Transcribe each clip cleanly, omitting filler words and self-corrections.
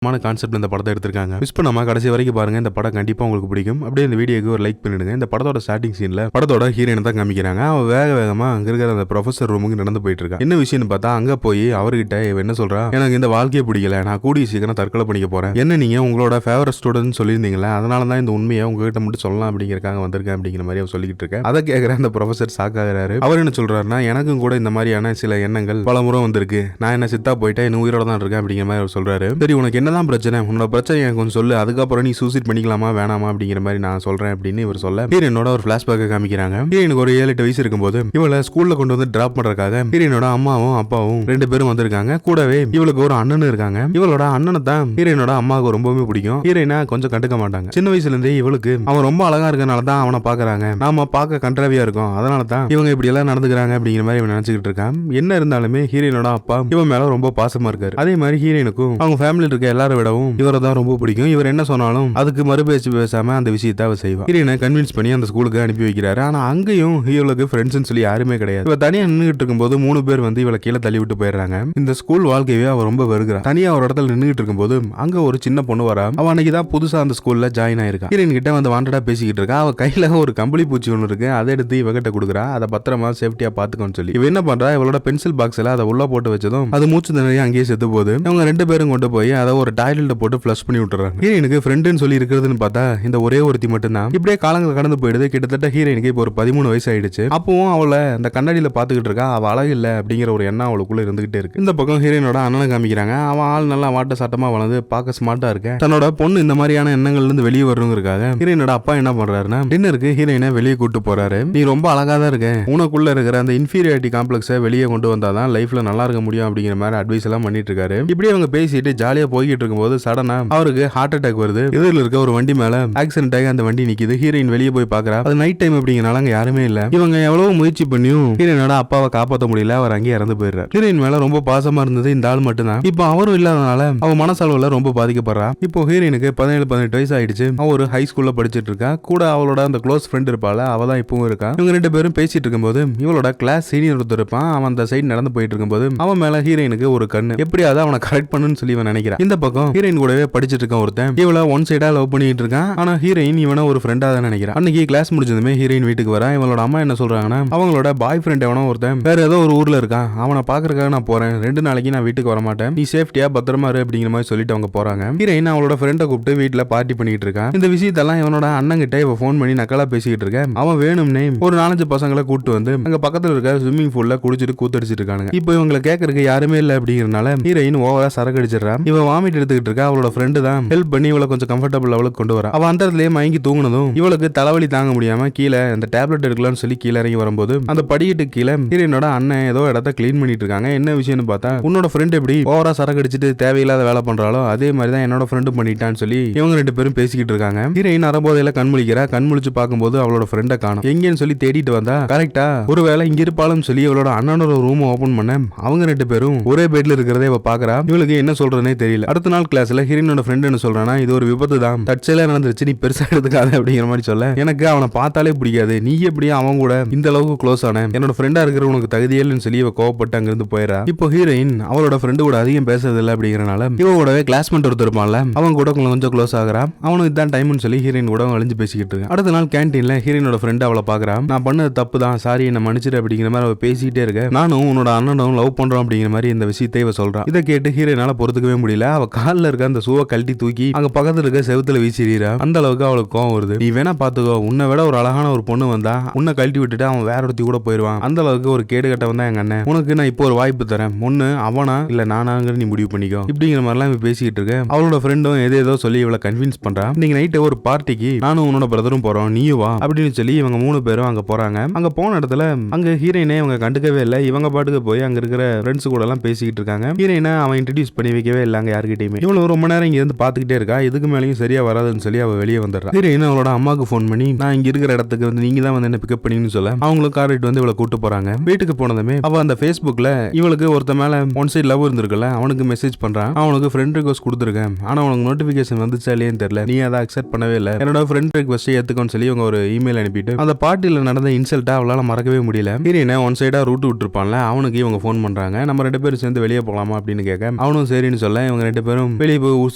Concept இந்த படத்தை எடுத்திருக்காங்க. மிஸ் பண்ணாம கடைசி வரைக்கும் பாருங்க. இந்த படம் கண்டிப்பா உங்களுக்கு பிடிக்கும். அப்படியே இந்த வீடியோக்கு ஒரு லைக் பண்ணிடுங்க. இந்த படத்தோட ஸ்டார்டிங் சீன்ல படத்தோட ஹீரோயின் தான் காமிக்கிறாங்க. அவ வேகமா அங்க இருக்கிற அந்த ப்ரொஃபசர் ரூமுக்கு நடந்து போயிட்டு இருக்கா. என்ன விஷயம்னு பார்த்தா அங்க போய் அவர்கிட்ட இவ என்ன சொல்றா, எனக்கு இந்த வாழ்க்கையே பிடிக்கல, நான் கூடிய சீக்கிரம் தற்கொலை பண்ணிக்க போறேன். என்ன நீங்க உங்களோட ஃபேவரட் ஸ்டூடெண்ட் சொல்லியிருந்தீங்களா, அதனால தான் இந்த உண்மையை உங்ககிட்ட மட்டும் சொல்லலாம் அப்படிங்கிறக்காக வந்திருக்கேன் அப்படிங்கிற மாதிரி அவர் சொல்லிட்டு இருக்க. அதை கேட்கிற அந்த ப்ரொஃபசர் ஷாக் ஆகுறாரு. அவர் என்ன சொல்றாருன்னா, எனக்கும் கூட இந்த மாதிரியான சில எண்ணங்கள் பல முறை வந்திருக்கு. நான் என்ன சித்தா போயிட்டேன், இன்னும் உயிரோட தான் இருக்கேன் அப்படிங்கிற மாதிரி அவர் சொல்றாரு. சரி உனக்கு என்னதான் பிரச்சனை, உன்னோட பிரச்சனை எனக்கு கொஞ்சம் சொல்லு, அதுக்கப்புறம் நீ சூசைட் பண்ணிக்கலாமா வேணாமா அப்படிங்கிற மாதிரி நான் சொல்றேன் அப்படின்னு இவர் சொல்ல ஹீரோயினோட ஒரு பிளாஷ்பேக்கை காமிக்கிறாங்க. ஹீரோயினுக்கு ஒரு 7-8 வயசு இருக்கும்போது இவளை ஸ்கூல்ல கொண்டு வந்து டிராப் பண்றதுக்காக ஹீரோயினோட அம்மாவும் அப்பாவும் 2 பேரும் வந்திருக்காங்க. கூடவே இவளுக்கு ஒரு அண்ணனும் இருக்காங்க. இவளோட அண்ணனை தான் ஹீரோயினோட அம்மாவுக்கு ரொம்பவே பிடிக்கும். ஹீரோயினா கொஞ்சம் கண்டுக்க மாட்டாங்க. சின்ன வயசுல இருந்தே இவளுக்கு அவன் ரொம்ப அழகா இருக்கனால தான் அவனை பாக்குறாங்க. நாம பார்க்க கண்ட்ராவியா இருக்கும், அதனால தான் இவங்க இப்படி எல்லாம் நடந்துக்கிறாங்க அப்படிங்கிற மாதிரி இவன் நினைச்சுக்கிட்டு இருக்கான். என்ன இருந்தாலுமே ஹீரோயினோட அப்பா இவன் மேல ரொம்ப பாசமா இருக்காரு. அதே மாதிரி ஹீரோயினுக்கும் அவங்க ஃபேமிலியில் இருக்க எல்லாரும் விடவும் இவரை தான் ரொம்ப பிடிக்கும். இவர் என்ன சொன்னாலும் அதுக்கு மறுபேச்சு பேசாம அந்த விஷயத்தை அவ செய்வா. ஹீரோயினை கன்வின்ஸ் பண்ணி அந்த ஸ்கூலுக்கு அனுப்பி வைக்கிறாரு. ஆனா அங்கேயும் ஹீரோக்கு ஃப்ரெண்ட்ஸ்னு சொல்லி யாருமே கிடையாது. இவ தனியா நின்றுட்டு இருக்கும்போது 3 பேர் வந்து இவளை கீழே தள்ளி விட்டு போயிடுறாங்க. இந்த ஸ்கூல் வாழ்க்கையே அவ ரொம்ப வெறுக்கிறா. தனியா ஒரு இடத்துல நின்றுட்டு இருக்கும்போது அங்க ஒரு சின்ன பொண்ணு வரா. அவ அன்னைக்கு தான் புதுசா அந்த ஸ்கூல்ல ஜாயின் ஆயிருக்கா. ஹீரோயின் கிட்ட வந்து வாண்டடா பேசிக்கிட்டு இருக்கா. அவ கையில ஒரு கம்பளி பூச்சி ஒன்று இருக்கு. அதை எடுத்து இவகிட்ட கொடுக்குறா. அதை பத்திரமா சேஃப்டியா பாத்துக்கோன்னு சொல்லி இவ என்ன பண்றா, இவளோட பென்சில் பாக்ஸ்ல அதை உள்ள போட்டு வச்சதும் அது மூச்சு திணறி அங்கேயே செத்து போகுது. அவங்க 2 பேரும் கொண்டு போய் அதை ஒரு டாய்லெட்ல போட்டு ஃப்ளஷ் பண்ணி விட்டுறாங்க. ஹீரோயினுக்கு ஃப்ரெண்டுன்னு சொல்லி இருக்கிறதுன்னு பார்த்தா இந்த ஒரே ஒருத்தி மட்டும் தான். இப்படியே காலங்கள் கடந்து போயிடுது. கிட்டத்தட்ட ஹீரோயினுக்கு இப்போ ஒரு 13 வயசு ஆயிடுச்சு. அப்பவும் அவளை அந்த கண்ணாடியில பாத்துக்கிட்டு இருக்கா. அவ அழகு இல்ல அப்படிங்கிற ஒரு எண்ணம் அவளுக்குள்ள இருந்துகிட்டே இருக்கு. இந்த பக்கம் ஹீரோயினோட அண்ணனை காமிக்கிறாங்க. அவன் ஆள் நல்லா வாட்ட சாட்டமா வளர்ந்து பார்க்க ஸ்மார்ட்டா இருக்க. தன்னோட பொண்ணு இந்த மாதிரியான எண்ணங்கள்ல இருந்து வெளியே வரணுங்கிறதுக்காக ஹீரோயினோட அப்பா என்ன பண்றாருன்னா, டின்னருக்கு ஹீரோயினை வெளியே கூட்டு போறாரு. நீ ரொம்ப அழகா தான் இருக்க, உனக்குள்ள இருக்கிற அந்த இன்ஃபீரியாரிட்டி காம்ப்ளெக்ஸை வெளியே கொண்டு வந்தாதான் லைஃப்ல நல்லா இருக்க முடியும் அப்படிங்கிற மாதிரி அட்வைஸ் எல்லாம் பண்ணிட்டு இருக்காரு. இப்படியே அவங்க பேசிட்டு ஜாலியா போய்கிட்டு இருக்கும்போது சடனா அவருக்கு ஹார்ட் அட்டாக் வருது. எதிரில் இருக்க ஒரு வண்டி மேல ஆக்சிடென்ட் ஆகி அந்த வண்டி நிக்குது. ஹீரோயின் வெளியே போய் பாக்குறா. அது நைட் டைம் அப்படிங்கறனால அங்க யாருமே இல்ல. இவங்க எவ்வளவு முயற்சி பண்ணியும் ஹீரோயினோட அப்பாவை காப்பாற்ற முடியல. அவர் அங்கேயே இறந்து போயிடுறாரு. ஹீரோயின் மேல ரொம்ப பாசமா இருந்தது இந்த ஆள் மட்டும் தான். இப்போ அவரும் இல்லாதனால அவ மனசளவுல ரொம்ப பாதிக்கப்படுறா. இப்போ ஹீரோயினுக்கு 17-18 வயசு ஆயிடுச்சு. அவ ஒரு ஹை ஸ்கூல்ல படிச்சிட்டு இருக்கா. கூட அவளோட அந்த க்ளோஸ் ஃப்ரெண்ட் இருப்பாள, அவ தான் இப்பவும் இருக்கா. இவங்க 2 பேரும் பேசிட்டு இருக்கும்போது இவளோட கிளாஸ் சீனியர் ஒருத்தர் இருப்பான். அவன் அந்த சைடு நடந்து போயிட்டு இருக்கும்போது அவன் மேல ஹீரோயினுக்கு ஒரு கண்ணு. எப்படியாவது அவனை கரெக்ட் பண்ணுன்னு சொல்லி இவன் நினைக்கிறான். இந்த பக்கம் ஹீரோயின் கூடவே படிச்சிட்டு இருக்க ஒருத்தன் இவள ஒன் சைடா லவ் பண்ணிட்டு இருக்கான். ஆனா ஹீரோயின் இவனை ஒரு ஃப்ரெண்டா தான் நினைக்கிறான். அன்னைக்கு கிளாஸ் முடிஞ்சதுமே ஹீரோயின் வீட்டுக்கு வரா. இவளோட அம்மா என்ன சொல்றாங்கன்னா, அவங்களோட பாய் ஃப்ரெண்ட் எவனோ ஒருத்தன் வேற ஏதோ ஒரு ஊர்ல இருக்கான், அவனை பாக்குறதுக்காக நான் போறேன், 2 நாளைக்கு நான் வீட்டுக்கு வர மாட்டேன், நீ சேஃப்டியா பத்திரமா இரு அப்படிங்கிற மாதிரி சொல்லிட்டு அவங்க போறாங்க. ஹீரோயின் அவளோட ஃப்ரெண்டை கூப்பிட்டு வீட்டுல பார்ட்டி பண்ணிட்டு இருக்கான். இந்த விஷயத்தெல்லாம் இவனோட அண்ணன் கிட்ட இவ போன் பண்ணி நக்கலா பேசிக்கிட்டு இருக்க. அவன் வேணும்னே ஒரு 4-5 பசங்களை கூப்பிட்டு வந்து அங்க பக்கத்துல இருக்க ஸ்விம்மிங் பூல்ல குடிச்சிட்டு கூத்தடிச்சிட்டு இருக்காங்க. இப்போ இவங்களை கேட்கறதுக்கு யாருமே இல்ல அப்படிங்கறனால ஹீரோயின் ஓவரா சரக்கு அடிச்சிடறா. இவ வாமிட் எடுத்துக்கிட்டு இருக்கா. அவளோட ஃப்ரெண்டு தான் ஹெல்ப் பண்ணி இவளை கொஞ்சம் கம்ஃபர்டபிள் லெவலுக்கு கொண்டு வரா. அவ அந்த இடத்துலயே மயங்கி தூங்குனதும் இவளுக்கு தலைவலி தாங்க முடியாம கீழே அந்த டேப்லெட் எடுக்கலாம்னு சொல்லி கீழே இறங்கி வரும்போது அந்த படிக்கட்டு கீழே ஹீரோயினோட அண்ணன் ஏதோ இடத்த கிளீன் பண்ணிட்டு இருக்காங்க. என்ன விஷயம்னு பார்த்தா, உன்னோட ஃப்ரெண்ட் எப்படி ஓவரா சரக்கு அடிச்சிட்டு தேவையில்லாத வேலை பண்றாலோ அதே மாதிரி தான் என்னோட ஃப்ரெண்டு பண்ணிட்டான்னு சொல்லி இவங்க 2 பேரும் பேசிக்கிட்டு இருக்காங்க. ஹீரோயின் அறம்போதையில கண்முழிக்கிறா. கண்முழிச்சு பார்க்கும்போது அவளோட ஃப்ரெண்டை காணும். எங்கன்னு சொல்லி தேடிட்டு வந்தா கரெக்டா ஒருவேளை இங்க இருப்பாலும் சொல்லி இவளோட அண்ணனோட ரூம் ஓபன் பண்ண அவங்க 2 பேரும் ஒரே பெட்ல இருக்கிறதே இவ பாக்குறா. இவளுக்கு என்ன சொல்றதுனே தெரியல. அடுத்த நாள் கிளாஸ்ல ஹீரோயினோட ஃப்ரெண்ட் என்ன சொல்றானா, இது ஒரு விபத்து தான், தற்செயலா நடந்துருச்சு, நீ பெருசா எடுத்துக்காத அப்படிங்கிற மாதிரி சொல்ல, எனக்கு அவனை பார்த்தாலே பிடிக்காது, நீ எப்படியா அவன் கூட இந்த அளவுக்கு க்ளோஸ் ஆன, என்னோட ஃப்ரெண்டா இருக்கிற உனக்கு தகுதியல்னு சொல்லி இவ கோவப்பட்டு அங்கிருந்து போயிடா. இப்போ ஹீரோயின் அவளோட ஃப்ரெண்டு கூட அதிகம் பேசுறது இல்லை அப்படிங்கறனால இவ கூடவே கிளாஸ்மேட் ஒருத்தர் இருப்பான்ல, அவன் கூட கொஞ்சம் க்ளோஸ் ஆகிறா. அவனுக்கு தான் டைம்னு சொல்லி ஹீரோயின் கூட அழிஞ்சு பேசிக்கிட்டு இருக்கு. அடுத்த நாள் கேன்டீன்ல ஹீரோயினோட ஃப்ரெண்ட் அவளை பாக்குறா. நான் பண்ணது தப்பு தான், சாரி என்ன மன்னிச்சிரு அப்படிங்கிற மாதிரி அவ பேசிக்கிட்டே இருக்க. நானும் உன்னோட அண்ணனும் லவ் பண்றோம் அப்படிங்கிற மாதிரி இந்த விஷயத்தை இவ சொல்றான். இதை கேட்டு ஹீரோயினால பொறுத்துக்கவே முடியல. அவ காலில் இருக்க அந்த சூவை கழட்டி தூக்கி அங்க பக்கத்துல இருக்க செவுத்துல வீசிடுறா. அந்த அளவுக்கு அவளுக்கு கோவம் வருது. நீ வேணா பாத்துக்கோ, உன்னை விட ஒரு அழகான ஒரு பொண்ணு வந்தா உன்னை கழட்டி விட்டுட்டு அவன் வேற ஒருத்தி கூட போயிருவான். அந்த அளவுக்கு ஒரு கேடு கட்ட வந்தா எங்க அண்ணன், உனக்கு நான் இப்போ ஒரு வாய்ப்பு தரேன், ஒண்ணு அவனா இல்ல நானாங்கிற நீ முடிவு பண்ணிக்கோ இப்படிங்கிற மாதிரிலாம் இவ பேசிக்கிட்டு இருக்க. அவளோட ஃப்ரெண்டும் ஏதோ சொல்லி இவளை கன்வின்ஸ் பண்றா. நீங்க நைட்டு ஒரு பார்ட்டிக்கு நானும் உன்னோட பிரதரும் போறோம், நீயும் வா அப்படின்னு சொல்லி இவங்க 3 பேரும் அங்க போறாங்க. அங்க போன இடத்துல அங்க ஹீரோயினே இவங்க கண்டுக்கவே இல்லை. இவங்க பாட்டுக்கு போய் அங்க இருக்கிற ஃப்ரெண்ட்ஸ் கூட எல்லாம் பேசிக்கிட்டு இருக்காங்க. ஹீரோயினை அவன் இன்ட்ரடியூஸ் பண்ணி வைக்கவே இல்லை அங்க யாருக்கிட்டையுமே. இவ்வளவு ரொம்ப நேரம் இங்க இருந்து பாத்துக்கிட்டே இருக்கா. இதுக்கு மேலேயும் சரியா வராதுன்னு சொல்லி அவ வெளியே வந்துடுறா. ஹீரோயின் அவளோட அம்மாவுக்கு ஃபோன் பண்ணி, நான் இங்க இருக்கிற இடத்துக்கு வந்து நீங்க தான் வந்து என்ன பிக்கப் பண்ணீங்கன்னு சொல்ல அவங்களும் கார் எடுத்து வந்து இவளை கூட்டு போறாங்க. வீட்டுக்கு போனதுமே அவ அந்த Facebookல இவளுக்கு ஒருத்த மேல ஒன் சைடு லவ் இருந்திருக்குல்ல, அவனுக்கு மெசேஜ் பண்றான். அவனுக்கு ஃப்ரெண்ட் ரிக்வெஸ்ட் கொடுத்துருக்கேன், ஆனா உனக்கு நோட்டிபிகேஷன் வந்துச்சா இல்லையான்னு தெரியல, நீ அதை அக்செப்ட் பண்ணவே இல்லை, என்னோட ஃப்ரெண்ட் ரிக்வெஸ்ட் ஏத்துக்கோன்னு சொல்லி அவங்க ஒரு இமெயில் அனுப்பிட்டு அந்த பார்ட்டியில நடந்த இன்சல்ட்டா அவளால மறக்கவே முடியல. ஹீரோயினை ஒன் சைடா ரூட் விட்டுருப்பான்ல, அவனுக்கு இவங்க ஃபோன் பண்றாங்க. நம்ம 2 பேரும் சேர்ந்து வெளியே போகலாமா அப்படின்னு கேட்க அவனும் சரின்னு சொல்ல இவங்க 2 பேரும் வெளியே போய் ஊர்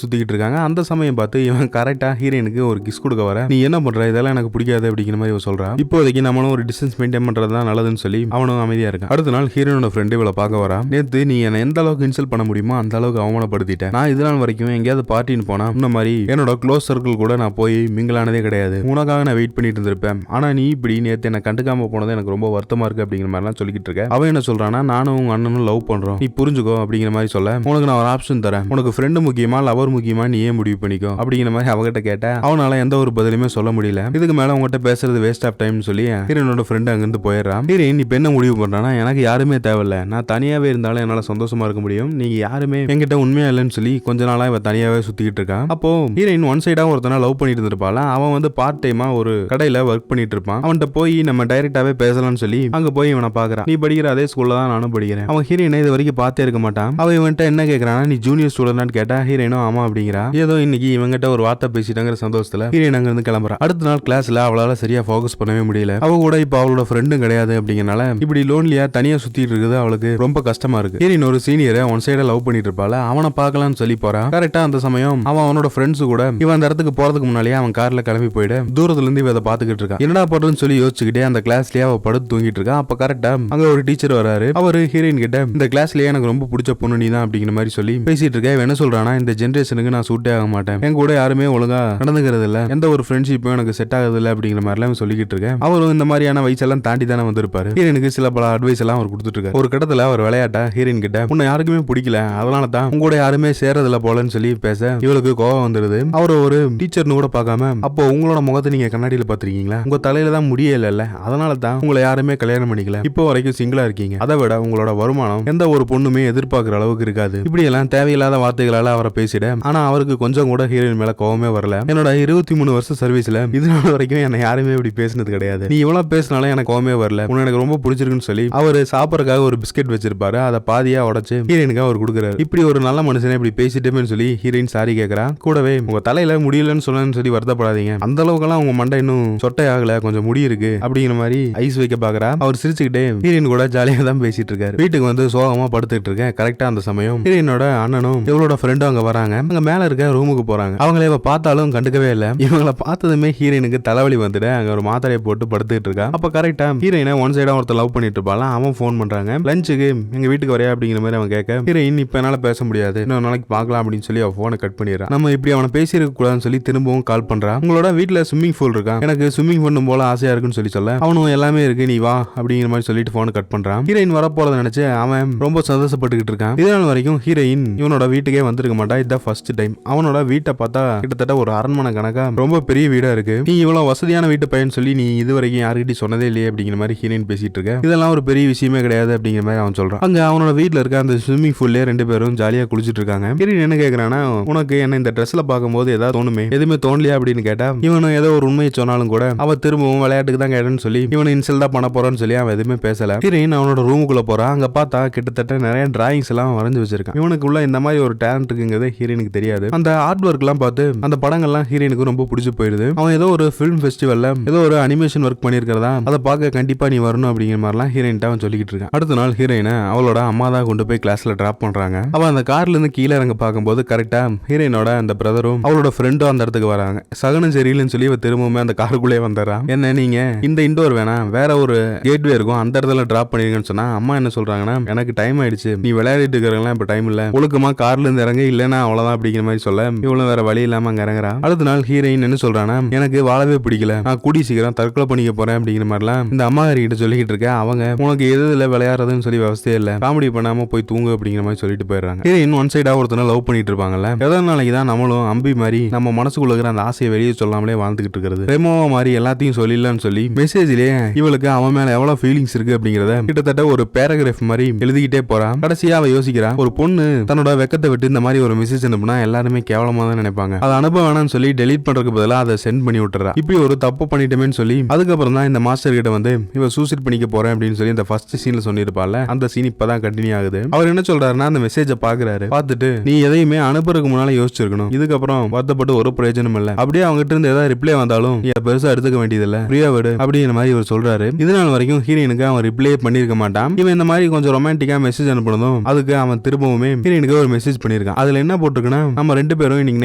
சுத்திக்கிட்டு இருக்காங்க. அந்த சமயம் பார்த்து இவன் கரெக்டா ஹீரோயினுக்கு ஒரு கிஸ் கொடுக்க வர, நீ என்ன பண்ற, இதெல்லாம் எனக்கு பிடிக்காது அப்படிங்கிற மாதிரி சொல்றான். இப்போதைக்கு நம்மளும் ஒரு டிஸ்டன்ஸ் மெயின்டைன் பண்றதுதான் நல்லதுன்னு சொல்லி அவனும் அமைதியா இருக்கான். அடுத்த நாள் ஹீரோனோட ஃப்ரெண்டு இவளை பார்க்க வரா. நேத்து நீ என்ன எந்த அளவுக்கு இன்சல்ட் பண்ண முடியுமோ அந்த அளவுக்கு அவமானப்படுத்திட்டேன். நான் இது நாள் வரைக்கும் எங்கேயாவது பார்ட்டின்னு போனா இந்த மாதிரி என்னோட க்ளோஸ் சர்க்கிள் கூட நான் போய் மிங்கிளானதே கிடையாது. உனக்காக நான் வெயிட் பண்ணிட்டு இருந்திருப்பேன். ஆனா நீ இப்படி நேத்து என்ன கண்டுக்காம போனது எனக்கு ரொம்ப வருத்தமா இருக்கு அப்படிங்கிற மாதிரிலாம் சொல்லிக்கிட்டு இருக்க. அவன் என்ன சொல்றானா, நானும் உங்க அண்ணனும் லவ் பண்றோம், நீ புரிஞ்சுக்கோ அப்படிங்கிற மாதிரி சொல்ல, உனக்கு நான் ஒரு ஆப்ஷன் தரேன், உனக்கு ஃப்ரெண்டு முக்கியமா லவர் முக்கியமா நீ ஏன் முடிவு பண்ணிக்கோ அப்படிங்கிற மாதிரி அவகிட்ட கேட்ட அவனால எந்த ஒரு பதிலுமே சொல்ல முடியல. இதுக்கு மேல உங்ககிட்ட பேசுறது வேஸ்ட் ஆஃப் டைம் சொல்லி ஹீரோனோட ஃப்ரெண்ட் அங்கிருந்து போயிடுறான். ஹீரோயின் இப்ப என்ன முடிவு பண்றானா, எனக்கு யாருமே தேவையில்ல, நான் தனியாவே இருந்தாலும் என்னால சந்தோஷமா இருக்க முடியும், நீங்க யாருமே என்கிட்ட உண்மையா இல்லைன்னு சொல்லி கொஞ்ச நாளா இவ தனியாவே சுத்திக்கிட்டு இருக்கான். அப்போ ஹீரோயின் ஒன் சைடா ஒருத்தனா லவ் பண்ணிட்டு இருந்திருப்பாள். அவன் வந்து பார்ட் டைமா ஒரு கடையில ஒர்க் பண்ணிட்டு இருப்பான். அவன்கிட்ட போய் நம்ம டைரக்டாவே பேசலாம்னு சொல்லி அங்க போய் இவனை பாக்குறான். நீ படிக்கிற அதே ஸ்கூல்ல தான் நானும் படிக்கிறேன். அவன் ஹீரோயினை இது வரைக்கும் பார்த்தே இருக்க மாட்டான். அவன் இவன்ட்ட என்ன கேட்கறானா, நீ ஜூனியர் ஸ்டூடெண்ட் கேட்டா ஹீரோயினும் ஆமா அப்படிங்கிறா. ஏதோ இன்னைக்கு இவங்கிட்ட ஒரு வார்த்தை பேசிட்டாங்கிற சந்தோஷத்துல ஹீரோயின் அங்க இருந்து கிளம்புறா. அடுத்த நாள் கிளாஸ்ல அவளால சரியா ஃபோக்கஸ் பண்ணவே முடியல. அவ கூட இப்ப அவளோட ஃப்ரெண்டும் கிடையாது அப்படிங்கறனால இப்படி லோன்லியா தனியா சுத்திட்டு இருக்குது அவளுக்கு ரொம்ப கஷ்டமா இருக்கு. ஹீரோயின் ஒரு சீனியரை ஒன் சைடா லவ் பண்ணிட்டு இருப்பாள, அவனை பார்க்கலாம்னு சொல்லி போறா. கரெக்டா அந்த சமயம் அவன் அவனோட ஃப்ரெண்ட்ஸ் கூட இவன் அந்த இடத்துக்கு போறதுக்கு முன்னாலேயே அவன் கார்ல கிளம்பி போயிட்டு தூரத்துல இருந்து இவ பாத்துக்கிட்டு இருக்கான். என்னடா பண்றதுன்னு சொல்லி யோசிச்சுக்கிட்டே அந்த கிளாஸ்லயே அவ படுத்து தூங்கிட்டு இருக்கா. அப்ப கரெக்டா அங்க ஒரு டீச்சர் வராரு. அவரு ஹீரோயின் கிட்ட இந்த கிளாஸ்லயே எனக்கு ரொம்ப பிடிச்ச பொண்ணு நீ தான் அப்படிங்கிற மாதிரி சொல்லி பேசிட்டு இருக்க. என்ன சொல்றானா, இந்த ஜெனரேஷனுக்கு நான் சூட்டே ஆக மாட்டேன், என் கூட யாருமே ஒழுங்கா நடந்துக்கிறது இல்ல, எந்த ஒரு ஃப்ரெண்ட்ஷிப்பும் எனக்கு செட் ஆகுது இல்ல அப்படிங்கிற மாதிரி எல்லாம் சொல்லிக்கிட்டு இருக்கேன். அவரும் இந்த மாதிரியான வயசெல்லாம் தாண்டி தானே வந்திருப்பாரு. ஹீரோயினுக்கு சில பல அட்வைஸ் எல்லாம் அவர் கொடுத்துட்டு இருக்காரு. ஒரு கட்டத்துல அவர் விளையாட்டா ஹீரோயின் கிட்ட உன்னை யாருக்குமே பிடிக்கல, அதனால தான் உங்க கூட யாருமே சேரதில்ல போலன்னு சொல்லி பேச இவளுக்கு கோவம் வந்துருது. அவர் ஒரு டீச்சர்னு கூட பார்க்காம, அப்போ உங்களோட முகத்தை நீங்க கண்ணாடியில பாத்திருக்கீங்களா, உங்க தலையில தான் முடியல இல்ல, அதனால தான் உங்களை யாருமே கல்யாணம் பண்ணிக்கல, இப்போ வரைக்கும் சிங்கிளா இருக்கீங்க, அதை விட உங்களோட வருமானம் எந்த ஒரு பொண்ணுமே எதிர்பார்க்கிற அளவுக்கு இருக்காது. இப்படி எல்லாம் தேவையில்லாத வார்த்தைகளால அவரை பேசிட, ஆனா அவருக்கு கொஞ்சம் கூட ஹீரோயின் மேல கோவமே வரல. என்னோட 23 வருஷம் சர்வீஸ்ல இது நாள் வரைக்கும் என்ன யாருமே இப்படி பேசினது கிடையாது, நீ இவ்வளவு பேசினாலும் எனக்கு கோவமே வரல, உன்னை எனக்கு ரொம்ப பிடிச்சிருக்குன்னு சொல்லி அவரு சாப்பிடறதுக்காக ஒரு பிஸ்கெட் வச்சிருப்பாரு. அதை பாதியா உடைச்சு ஹீரோயினுக்கு அவர் கொடுக்குறாரு. இப்படி ஒரு நல்ல மனுஷனே இப்படி பேசிட்டேன்னு சொல்லி ஹீரோயின் சாரி கேட்கறா. கூடவே உங்க தலையில முடியலன்னு சொன்னு சொல்லி வருத்தப்படாதீங்க, அந்த அளவுக்கு உங்க மண்டை இன்னும் சொட்டை ஆகல, கொஞ்சம் முடி இருக்கு அப்படிங்கிற மாதிரி ஐஸ் வைக்க பாக்குறா. அவர் சிரிச்சுக்கிட்டே ஹீரோயின் கூட ஜாலியா தான் பேசிட்டு இருக்காரு. வீட்டுக்கு வந்து சோகமா படுத்துட்டு இருக்கேன். கரெக்டா அந்த சமயம் ஹீரோயினோட அண்ணனும் இவளோட ஃப்ரெண்டும் அங்க வராங்க. அங்க மேல இருக்க ரூமுக்கு போறாங்க. அவங்களே இவ பார்த்தாலும் கண்டுக்கவே இல்ல. இவங்கள பார்த்ததுமே ஹீரோயினுக்கு தலைவலி வந்துட்டு அங்க ஒரு மாத்திரையை போட்டு படுத்துட்டு இருக்கா. அப்ப கரெக்டா ஹீரோயினை ஒன் சைடா ஒருத்தர் லவ் பண்ணிட்டு இருப்பாள். அவன் போன் பண்றாங்க, லஞ்சுக்கு எங்க வீட்டுக்கு வரையா அப்படிங்கிற மாதிரி அவன் கேட்க, ஹீரோயின் இப்ப என்னால பேச முடியாது, இன்னொரு நாளைக்கு பார்க்கலாம் அப்படின்னு சொல்லி அவ போனை கட் பண்ணிடுறான். நம்ம இப்படி அவனை பேசியிருக்க கூடாதுன்னு சொல்லி திரும்பவும் கால் பண்றான். உங்களோட வீட்டுல ஸ்விம்மிங் பூல் இருக்கா, எனக்கு ஸ்விம்மிங் பண்ணும் போல ஆசையா இருக்குன்னு சொல்லி சொல்ல, அவனும் எல்லாமே இருக்கு நீ வா அப்படிங்கிற மாதிரி சொல்லிட்டு போனை கட் பண்றான். ஹீரோயின் வர போறத நினைச்சு அவன் ரொம்ப சந்தோஷப்பட்டுக்கிட்டு இருக்கான். இதனால் வரைக்கும் ஹீரோயின் இவனோட வீட்டுக்கே வந்திருக்க மாட்டா. இதுதான் ஃபர்ஸ்ட் டைம். அவனோட வீட்டை பார்த்தா கிட்டத்தட்ட ஒரு அரண்மனை கணக்கா ரொம்ப பெரிய வீடா இருக்கு. நீ இவ்வளவு வசதியான வீட்டு பையன் சொல்லி நீ இது வரைக்கும் யாருக்கிட்டையும் சொன்னதே இல்லையே அப்படிங்கிற மாதிரி ஹீரோயின் பேசிட்டு இருக்க. இதெல்லாம் ஒரு பெரிய விஷயமே கிடையாது அப்படிங்கிற மாதிரி அவன் சொல்றான். அங்க அவனோட வீட்டுல இருக்க அந்த ஸ்விம்மிங் பூல்ல ரெண்டு பேரும் ஜாலியா குளிச்சிட்டு இருக்காங்க. ஹீரோயின் என்ன கேக்குறானா, உனக்கு என்ன இந்த ட்ரெஸ்ல பார்க்கும்போது ஏதாவது தோணுமே, எதுவுமே தோணலையா அப்படின்னு கேட்டா, இவனும் ஏதோ ஒரு உண்மையை சொன்னாலும் கூட அவ திரும்பவும் விளையாட்டுக்கு தான் கேட்டேன்னு சொல்லி இவனை இன்சல்ட் தான் பண்ண போறான்னு சொல்லி அவன் எதுவுமே பேசல. ஹீரோயின் அவனோட ரூமுக்குள்ள போறா. அங்க பார்த்தா கிட்டத்தட்ட நிறைய டிராயிங்ஸ் எல்லாம் வரைஞ்சு வச்சிருக்கான். இவனுக்குள்ள இந்த மாதிரி ஒரு டேலண்ட் இருக்குங்கிறது ஹீரோயினுக்கு தெரியாது. அந்த ஆர்ட் ஒர்க் எல்லாம் பார்த்து அந்த படங்கள்லாம் ஹீரோயினுக்கு ரொம்ப பிடிச்சு போயிடுது. அவன் ஏதோ ஒரு ஃபிலிம் ஃபெஸ்டிவல்ல ஏதோ ஒரு அனிமேஷன் ஒர்க் பண்ணிருக்கிறதா, அதை பார்க்க கண்டிப்பா நீ வரணும் அப்படிங்கிற மாதிரிலாம் ஹீரோயின்ட்ட அவன் சொல்லிக்கிட்டு இருக்கான். அடுத்த நாள் ஹீரோயினை அவளோட அம்மா தான் கொண்டு போய் கிளாஸ்ல டிராப் பண்றாங்க. அவன் அந்த கார்ல இருந்து கீழே இறங்க பார்க்கும்போது கரெக்டா ஹீரோயினோட அந்த பிரதரும் அவளோட ஃப்ரெண்டும் அந்த இடத்துக்கு வராங்க. சகனம் சரியில்லைன்னு சொல்லி இவ திரும்பவுமே அந்த காருக்குள்ளே வந்துடுறான். என்ன நீங்க இந்த இண்டோர் வேணாம், வேற ஒரு கேட்வே இருக்கும், அந்த இடத்துல டிராப் பண்ணிருக்கேன்னு சொன்னா அம்மா என்ன சொல்றாங்கன்னா, எனக்கு டைம் ஆயிடுச்சு, நீ விளையாடிட்டு இருக்கிறவங்களாம் இப்ப டைம் இல்ல, ஒழுக்கமா கார்ல இருந்து இறங்க, இல்லன்னா அவ்வளவுதான் அப்படிங்கிற மாதிரி சொல்ல இவ்வளவு வேற வழி இல்லாம அங்க இறங்குறா. அடுத்த நாள் ஹீரோயின் என்ன சொல்றானா, எனக்கு வாழவே பிடிக்கல, நான் கூடி சீக்கிரம் தற்கொலை பண்ணிக்க போறேன் அப்படிங்கிற மாதிரிலாம் இந்த அம்மா கிட்ட சொல்லிக்கிட்டு இருக்க. அவங்க உனக்கு எதுல விளையாடுறதுன்னு சொல்லி அவசியம் இல்ல, காமெடி பண்ணாம போய் தூங்கு அப்படிங்கிற மாதிரி சொல்லிட்டு போயிடுறாங்க. ஹீரோயின் ஒன் சைடா ஒருத்தனை லவ் பண்ணிட்டு இருப்பாங்கல்ல, எதனால நாளைக்கு தான் நம்மளும் அம்பி மாதிரி நம்ம மனசுக்குள்ள இருக்கிற அந்த ஆசையை வெளியே சொல்லாமலே வாழ்ந்துகிட்டு இருக்கிறது. ரெமோவா மாதிரி எல்லாத்தையும் சொல்லிடலான்னு சொல்லி மெசேஜ்லயே இவளுக்கு அவன் மேல எவ்வளவு ஃபீலிங்ஸ் இருக்கு அப்படிங்கறத கிட்டத்தட்ட ஒரு பேராகிராஃப் மாதிரி எழுதிக்கிட்டே போறான். கடைசியா அவ யோசிக்கிறா, ஒரு பொண்ணு தன்னோட வெக்கத்தை விட்டு இந்த மாதிரி ஒரு மெசேஜ் அனுப்புனா எல்லாருமே கேவலமா தான் நினைப்பாங்க, அதை அனுப்ப வேணாம்னு சொல்லி டெலீட் பண்றதுக்கு பதிலா அதை சென்ட் பண்ணி விட்டுறா. இப்படி ஒரு தப்பு பண்ணிட்டேன்னு சொல்லி அதுக்கப்புறம் தான் இந்த மாஸ்டர் கிட்ட வந்து இவ சூசைட் பண்ணிக்க போறேன் அப்படின்னு சொல்லி இந்த ஃபர்ஸ்ட் சீன்ல சொல்லிருப்பால, அந்த சீன் இப்பதான் கண்டினியூ ஆகுது. அவர் என்ன சொல்றாருன்னா, அந்த மெசேஜ பாக்குறாரு. பார்த்துட்டு நீ எதையுமே அனுப்புறதுக்கு முன்னால யோசிச்சிருக்கணும், இதுக்கப்புறம் வருத்தப்பட்டு ஒரு பிரயோஜனம் இல்ல, அப்படியே அவங்க கிட்ட இருந்து ஏதாவது ரிப்ளை வந்தாலும் பெருசா எடுத்துக்க வேண்டியது இல்ல, ஃப்ரீயா விடு அப்படிங்கிற மாதிரி இவர் சொல்றாரு. இதனால வரைக்கும் ஹீரோயினுக்கு அவன் ரிப்ளை பண்ணிருக்க மாட்டான். இவன் இந்த மாதிரி கொஞ்சம் ரொமான்டிக்கா மெசேஜ் அனுப்பணும், அதுக்கு அவன் திரும்பவுமே ஹீரோயினுக்கு ஒரு மெசேஜ் பண்ணிருக்கான். பண்ணிருக்கான். அதுல என்ன போட்டிருக்குன்னா, நம்ம 2 பேரும் இன்னைக்கு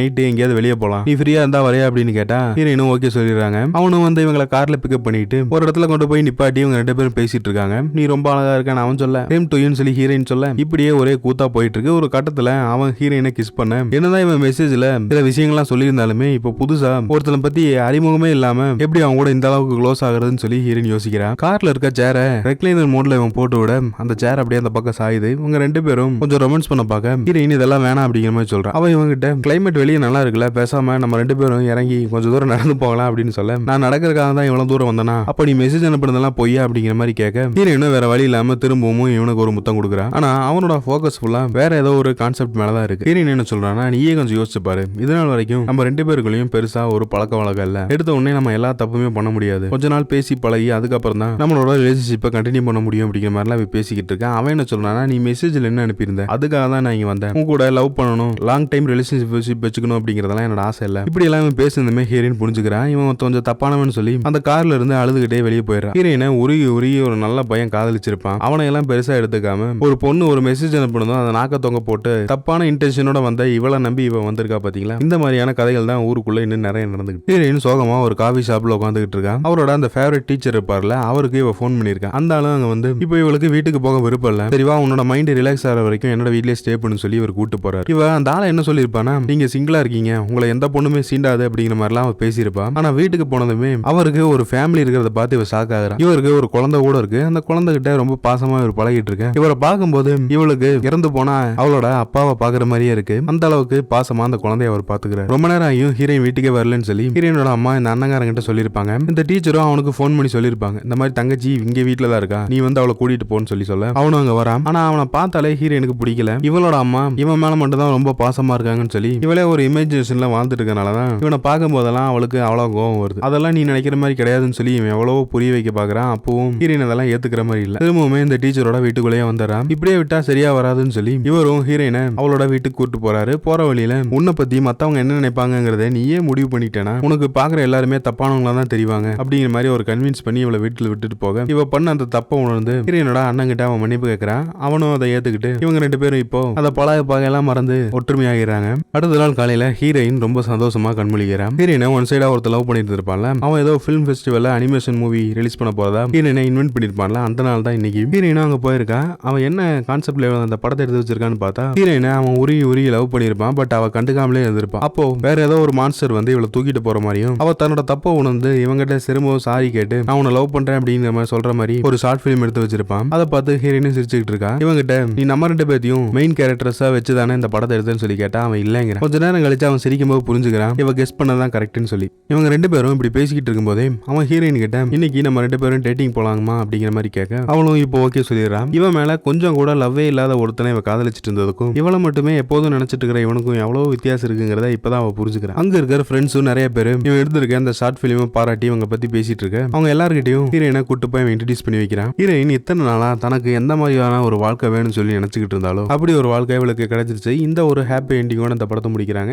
நைட்டு எங்கேயாவது வெளியே போலாம், நீ ஃப்ரீயா இருந்தா வரையா அப்படின்னு கேட்டா ஹீரோயினும் ஓகே சொல்லிடுறாங்க. அவனும் வந்து இவங்களை கார்ல பிக்கப் பண்ணிட்டு ஒரு இடத்துல கொண்டு போய் நிப்பாட்டி இவங்க 2 பேரும் பேசிட்டு இருக்காங்க. நீ ரொம்ப அழகா இருக்கான்னு அவன் சொல்ல, சேம் டு யூன்னு சொல்லி ஹீரோயின் சொல்ல, இப்படியே ஒரே கூத்தா போயிட்டு இருக்கு. ஒரு கட்டத்துல அவன் ஹீரோயினை கிஸ் பண்ண, என்னதான் இவன் மெசேஜ்ல சில விஷயங்கள்லாம் சொல்லியிருந்தாலுமே இப்போ புதுசா ஒருத்தனை பத்தி அறிமுகமே இல்லாம எப்படி அவங்க கூட இந்த அளவுக்கு க்ளோஸ் ஆகுறதுன்னு சொல்லி ஹீரோயின் யோசிக்கிறான். கார்ல இருக்க சேரை ரெக்லைனர் மோட்ல இவன் போட்டு விட அந்த சேர் அப்படியே அந்த பக்கம் சாயுது. இவங்க 2 பேரும் கொஞ்சம் ரொமான்ஸ் பண்ண பார்க்க ஹீரோயின் இதெல்லாம் வேணாம் அப்படிங்கிற மாதிரி சொல்றான். அவன் இவங்கிட்ட கிளைமேட் வெளியே நல்லா இருக்குல்ல, பேசாம நம்ம 2 பேரும் இறங்கி கொஞ்சம் தூரம் நடந்து போகலாம் அப்படின்னு சொல்ல, நான் நடக்கிறதுக்காக தான் இவ்வளவு தூரம் வந்தனா, அப்ப நீ மெசேஜ் அனுப்புறதெல்லாம் பொய்யா அப்படிங்கிற மாதிரி கேட்க ஹீரோயினும் வேற வழி இல்லாம திரும்பவும் இவனுக்கு ஒரு முத்தம் கொடுக்குறான். ஆனா அவனோட ஃபோக்கஸ் ஃபுல்லா வேற ஏதோ ஒரு கான்செப்ட் மேலதான் இருக்கு. ஹீரோயின் என்ன சொல்றான்னா, நீயே கொஞ்சம் யோசிச்சு பாரு, இதனால் வரைக்கும் நம்ம 2 பேருக்குள்ளயும் பெருசா ஒரு பழக்க வழக்கம் இல்ல, எடுத்த உடனே நம்ம எல்லா தப்புமே பண்ண முடியாது, கொஞ்ச நாள் பேசி பழகி அதுக்கப்புறம் தான் நம்மளோட ரிலேஷன்ஷிப்பை கண்டினியூ பண்ண முடியும் அப்படிங்கிற மாதிரிலாம் பேசிக்கிட்டு இருக்கேன். அவன் என்ன சொல்றானா, நீ மெசேஜ்ல என்ன அனுப்பியிருந்த, அதுக்காக தான் நான் இங்க வந்தேன், உங்க கூட லவ் பண்ணணும், லாங் டைம் ரிலேஷன்ஷிப் வச்சுக்கணும் அப்படிங்கறதெல்லாம் என்னோட ஆசை இல்ல, இப்படி எல்லாம் பேசுனதுமே ஹீரோயின் புரிஞ்சுக்கிறான். இவன் கொஞ்சம் தப்பானவன் சொல்லி அந்த கார்ல இருந்து அழுதுகிட்டே வெளியே போயிடுறான். ஹீரோயினை உருகி உருகி ஒரு நல்ல பையன் காதலிச்சிருப்பான், அவனை எல்லாம் பெருசா எடுத்துக்காம ஒரு பொண்ணு ஒரு மெசேஜ் அனுப்பணும் அந்த நாக்க தொங்க போட்டு தப்பான இன்டென்ஷனோட வந்த இவளை நம்பி இவன் வந்திருக்கா பாத்தீங்களா. இந்த மாதிரியான கதைகள் தான் ஊருக்குள்ள இன்னும் நிறைய நடந்துட்டு. ஹீரோயின் சோகமா ஒரு காஃபி ஷாப்ல உட்காந்துட்டு இருக்கான். அவரோட அந்த ஃபேவரட் டீச்சர் இருப்பார்ல, அவருக்கு இவ ஃபோன் பண்ணிருக்கான். அந்த ஆளும் அங்க வந்து இப்போ இவளுக்கு வீட்டுக்கு போக விருப்பம் இல்ல, சரிவா உன்னோட மைண்ட் ரிலாக்ஸ் ஆகிற வரைக்கும் என்னோட வீட்லயே ஸ்டே பண்ணு சொல்லி இவர் கூட்டு போறாரு. இவ அந்த ஆளை என்ன சொல்லிருப்பானா, நீங்க சிங்கிளா இருக்கீங்க, உங்களை எந்த பொண்ணுமே சீண்டாது அப்படிங்கிற மாதிரிலாம் அவர் பேசியிருப்பான். ஆனா வீட்டுக்கு போனதுமே அவருக்கு ஒரு ஃபேமிலி இருக்கிறத பார்த்து இவ ஷாக் ஆகுறா. இவருக்கு ஒரு குழந்தை கூட இருக்கு, அந்த குழந்தை கிட்ட ரொம்ப பாசமா இவர் பழகிட்டு இருக்க. இவரை பார்க்கும்போது இவளுக்கு இறந்து போனா அவளோட அப்பாவை பாக்குற மாதிரியே இருக்கு, அந்த அளவுக்கு பாசமா அந்த குழந்தைய அவர் பாத்துக்கிறார். ரொம்ப நேரம் ஆகியும் ஹீரோயின் வீட்டுக்கே வரலன்னு சொல்லி ஹீரோயினோட அம்மா இந்த அண்ணங்காரங்கிட்ட சொல்லிருப்பாங்க. இந்த டீச்சரும் அவனுக்கு ஃபோன் பண்ணி சொல்லிருப்பாங்க, இந்த மாதிரி தங்கச்சி இங்க வீட்டுல தான் இருக்கா, நீ வந்து அவளை கூட்டிட்டு போன்னு சொல்லி சொல்ல அவனும் அங்க வரான். ஆனா அவனை பார்த்தாலே ஹீரோயினுக்கு பிடிக்கல. இவளோட அம்மா இவன் மேல மட்டும் தான் ரொம்ப பாசமா இருக்காங்கன்னு சொல்லி இவளே ஒரு இமேஜினேஷன்ல வாழ்ந்துட்டு இருக்கனாலதான் இவனை பார்க்கும் போதெல்லாம் அவளுக்கு அவ்வளவு கோவம் வருது. அதெல்லாம் நீ நினைக்கிற மாதிரி கிடையாதுன்னு சொல்லி இவன் எவ்வளவோ புரிய வைக்க பாக்குறான். அப்பவும் ஹீரோயின் அதெல்லாம் ஏத்துக்கிற மாதிரி இல்ல. திரும்பவுமே இந்த டீச்சரோட வீட்டுக்குள்ளேயே வந்துடுறான். இப்படியே விட்டா சரியா வராதுன்னு சொல்லி இவரும் ஹீரோயினை அவளோட வீட்டுக்கு கூட்டு போறாரு. போற வழியில உன்னை பத்தி மத்தவங்க என்ன நினைப்பாங்கிறத நீயே முடிவு பண்ணிட்டேனா, உனக்கு பாக்குற எல்லாருமே தப்பானவங்களா தான் தெரிவாங்க அப்படிங்கிற மாதிரி ஒரு கன்வின்ஸ் பண்ணி இவளை வீட்டுல விட்டுட்டு போக இவ பண்ண அந்த தப்ப உணர்ந்து ஹீரோயினோட அண்ணன் கிட்ட அவன் மன்னிப்பு கேட்கறான். அவனும் அதை ஏத்துக்கிட்டு இவங்க 2 பேரும் இப்போ அதை பழைய பகையெல்லாம் மறந்து ஒற்றுமையாகிறாங்க. அடுத்த நாள் காலையில ஹீரோயின் ரொம்ப சந்தோஷமா கண்மொழிகிறான். ஹீரோயினை ஒன் சைடா ஒருத்தர் லவ் பண்ணிட்டு இருப்பான்ல, அவன் ஏதோ ஃபிலிம் ஃபெஸ்டிவல்ல அனிமேஷன் மூவி ரிலீஸ் பண்ண போறதா ஹீரோயினை இன்வென்ட் பண்ணிருப்பான்ல, அந்த நாள் தான் இன்னைக்கு ஹீரோயினும் அங்க போயிருக்கா. அவன் என்ன கான்செப்ட்ல அந்த படத்தை எடுத்து வச்சிருக்கான்னு பார்த்தா ஹீரோயினை அவன் உருகி லவ் பண்ணிருப்பான். பட் அவ கண்டுக்காமலே இருந்திருப்பான். அப்போ வேற ஏதோ ஒரு மான்ஸ்டர் வந்து இவளை தூக்கிட்டு போற மாதிரியும் அவ தன்னோட தப்ப உணர்ந்து இவங்கிட்ட திரும்பவும் சாரி கேட்டு அவனை லவ் பண்றேன் அப்படிங்கிற மாதிரி சொல்ற மாதிரி ஒரு ஷார்ட் பிலிம் எடுத்து வச்சிருப்பான். அதை பார்த்து ஹீரோயினும் சிரிச்சுக்கிட்டு இருக்கா. இவங்கிட்ட நீ நம்ம 2 பேத்தையும் மெயின் கேரக்டர்ஸா வச்சுதானே இந்த படத்தை எடுத்தேன்னு சொல்லி கேட்டா அவன் இல்லைங்கிறான். கொஞ்ச நேரம் கழிச்சு அவன் சிரிக்கும் போது புரிஞ்சுக்கிறான் இவ கெஸ் பண்ணதான் கரெக்ட்னு சொல்லி. இவங்க 2 பேரும் இப்படி பேசிக்கிட்டு இருக்கும் போதே அவன் ஹீரோயின் கிட்ட இன்னைக்கு நம்ம 2 பேரும் டேட்டிங் போலாமா அப்படிங்கிற மாதிரி கேட்க அவளும் இப்போ ஓகே சொல்லிடுறான். இவன் மேல கொஞ்சம் கூட லவ்வே இல்லாத ஒருத்தனை இவ காதலிச்சிட்டு இருந்ததுக்கும் இவளை மட்டுமே எப்போதும் நினைச்சிட்டு இருக்கிற இவனுக்கும் எவ்வளவு வித்தியாசம் இருக்குங்கிறத இப்பதான் அவ புரிஞ்சுக்கிறான். அங்க இருக்கிற ஃப்ரெண்ட்ஸும் நிறைய பேர் இவன் எடுத்திருக்க அந்த ஷார்ட் பிலிமை பாராட்டி இவங்க பத்தி பேசிட்டு இருக்க. அவங்க எல்லார்கிட்டையும் ஹீரோயினை கூட்டு போய் அவன் இன்ட்ரோடியூஸ் பண்ணி வைக்கிறான். ஹீரோயின் இத்தனை நாளா தனக்கு எந்த மாதிரியான ஒரு வாழ்க்கை வேணும்னு சொல்லி நினைச்சுக்கிட்டு இருந்தாலும் அப்படி ஒரு வாழ்க்கை இவளுக்கு கிடைச்சிருச்சு. இந்த ஒரு ஹாப்பி எண்டிங்கோட இந்த படத்தை முடிக்கிறாங்க.